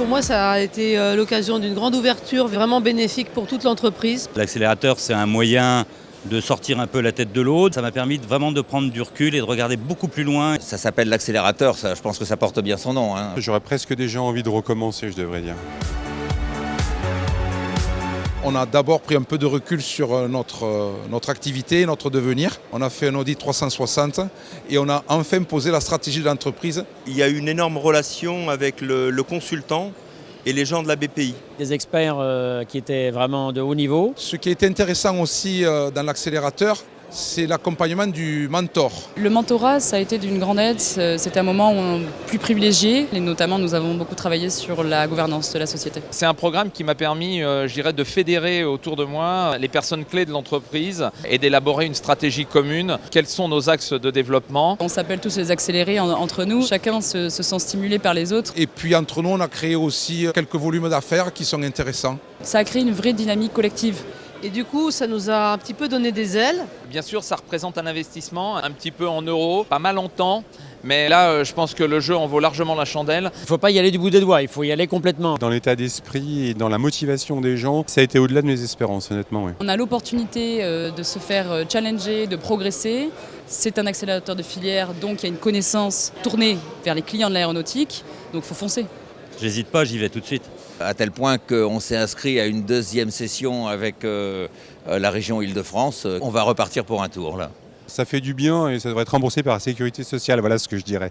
moi, ça a été l'occasion d'une grande ouverture, vraiment bénéfique pour toute l'entreprise. L'accélérateur, c'est un moyen de sortir un peu la tête de l'eau. Ça m'a permis vraiment de prendre du recul et de regarder beaucoup plus loin. Ça s'appelle l'accélérateur, ça, je pense que ça porte bien son nom. J'aurais presque déjà envie de recommencer, je devrais dire. On a d'abord pris un peu de recul sur notre activité, notre devenir. On a fait un audit 360 et on a enfin posé la stratégie de l'entreprise. Il y a une énorme relation avec le consultant et les gens de la BPI. Des experts qui étaient vraiment de haut niveau. Ce qui est intéressant aussi dans l'accélérateur, c'est l'accompagnement du mentor. Le mentorat, ça a été d'une grande aide. C'était un moment plus privilégié. Et notamment, nous avons beaucoup travaillé sur la gouvernance de la société. C'est un programme qui m'a permis, de fédérer autour de moi les personnes clés de l'entreprise et d'élaborer une stratégie commune. Quels sont nos axes de développement? On s'appelle tous les accélérés entre nous. Chacun se sent stimulé par les autres. Et puis entre nous, on a créé aussi quelques volumes d'affaires qui sont intéressants. Ça a créé une vraie dynamique collective. Et du coup, ça nous a un petit peu donné des ailes. Bien sûr, ça représente un investissement, un petit peu en euros, pas mal en temps. Mais là, je pense que le jeu en vaut largement la chandelle. Il ne faut pas y aller du bout des doigts, il faut y aller complètement. Dans l'état d'esprit et dans la motivation des gens, ça a été au-delà de mes espérances, honnêtement. Oui. On a l'opportunité de se faire challenger, de progresser. C'est un accélérateur de filière, donc il y a une connaissance tournée vers les clients de l'aéronautique. Donc il faut foncer. J'hésite pas, j'y vais tout de suite. À tel point qu'on s'est inscrit à une deuxième session avec la région Île-de-France. On va repartir pour un tour là. Ça fait du bien et ça devrait être remboursé par la sécurité sociale, voilà ce que je dirais.